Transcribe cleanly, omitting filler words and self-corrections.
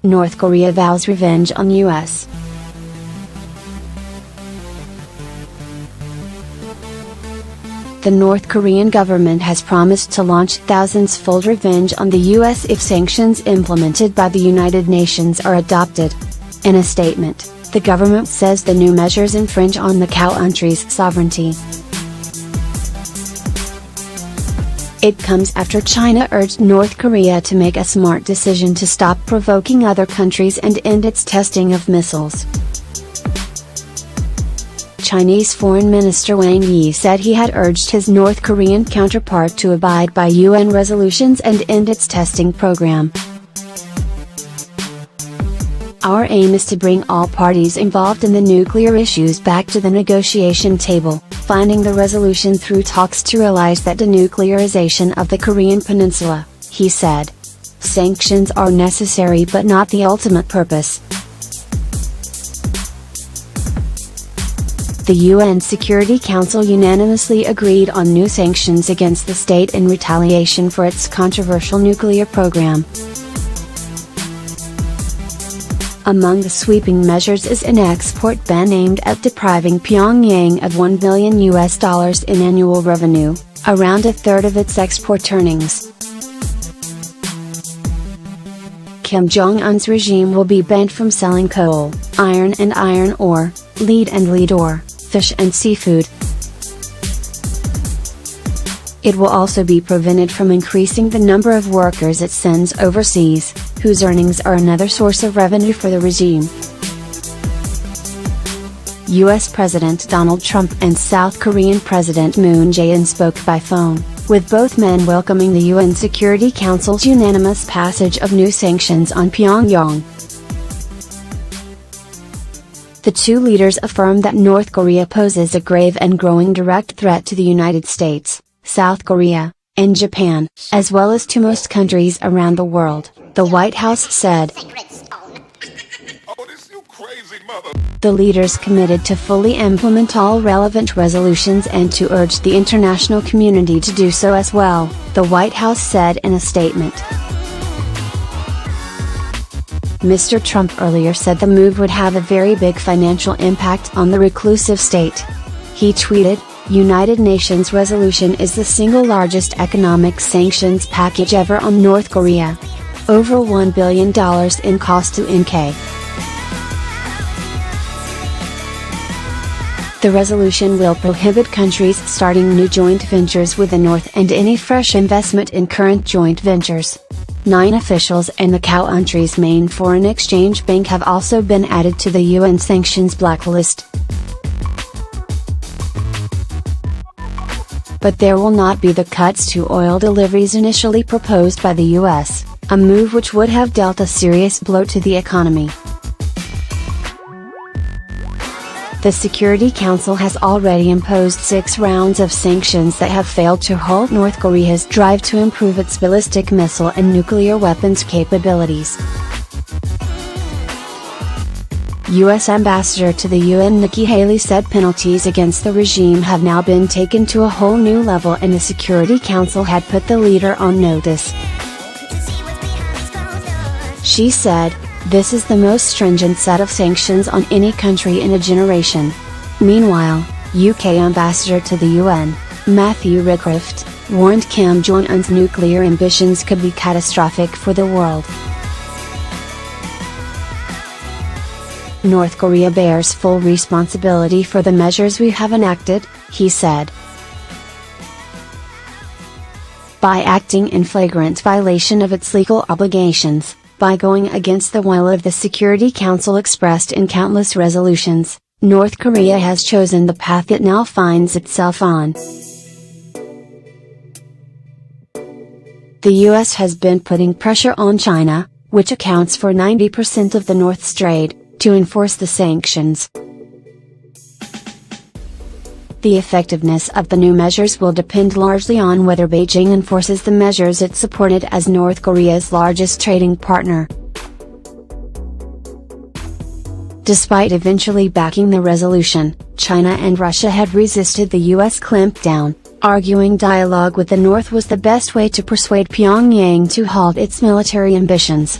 North Korea vows revenge on U.S. The North Korean government has promised to launch thousands-fold revenge on the U.S. if sanctions implemented by the United Nations are adopted. In a statement, the government says the new measures infringe on the country's sovereignty. It comes after China urged North Korea to make a smart decision to stop provoking other countries and end its testing of missiles. Chinese Foreign Minister Wang Yi said he had urged his North Korean counterpart to abide by UN resolutions and end its testing program. Our aim is to bring all parties involved in the nuclear issues back to the negotiation table, finding the resolution through talks to realize that denuclearization of the Korean Peninsula, he said. Sanctions are necessary but not the ultimate purpose. The UN Security Council unanimously agreed on new sanctions against the state in retaliation for its controversial nuclear program. Among the sweeping measures is an export ban aimed at depriving Pyongyang of $1 billion in annual revenue, around a third of its export earnings. Kim Jong-un's regime will be banned from selling coal, iron and iron ore, lead and lead ore, fish and seafood. It will also be prevented from increasing the number of workers it sends overseas, whose earnings are another source of revenue for the regime. U.S. President Donald Trump and South Korean President Moon Jae-in spoke by phone, with both men welcoming the UN Security Council's unanimous passage of new sanctions on Pyongyang. The two leaders affirmed that North Korea poses a grave and growing direct threat to the United States, South Korea, and Japan, as well as to most countries around the world, the White House said. The leaders committed to fully implement all relevant resolutions and to urge the international community to do so as well, the White House said in a statement. Mr. Trump earlier said the move would have a very big financial impact on the reclusive state. He tweeted, "United Nations resolution is the single largest economic sanctions package ever on North Korea. Over $1 billion in cost to NK. The resolution will prohibit countries starting new joint ventures with the North and any fresh investment in current joint ventures." 9 officials and the country's main foreign exchange bank have also been added to the UN sanctions blacklist. But there will not be the cuts to oil deliveries initially proposed by the US, a move which would have dealt a serious blow to the economy. The Security Council has already imposed 6 rounds of sanctions that have failed to halt North Korea's drive to improve its ballistic missile and nuclear weapons capabilities. U.S. Ambassador to the UN Nikki Haley said penalties against the regime have now been taken to a whole new level and the Security Council had put the leader on notice. She said, "This is the most stringent set of sanctions on any country in a generation." Meanwhile, UK Ambassador to the UN, Matthew Rycroft, warned Kim Jong-un's nuclear ambitions could be catastrophic for the world. "North Korea bears full responsibility for the measures we have enacted," he said. "By acting in flagrant violation of its legal obligations, by going against the will of the Security Council expressed in countless resolutions, North Korea has chosen the path it now finds itself on." The US has been putting pressure on China, which accounts for 90% of the North's trade, to enforce the sanctions. The effectiveness of the new measures will depend largely on whether Beijing enforces the measures it supported as North Korea's largest trading partner. Despite eventually backing the resolution, China and Russia had resisted the US clampdown, arguing dialogue with the North was the best way to persuade Pyongyang to halt its military ambitions.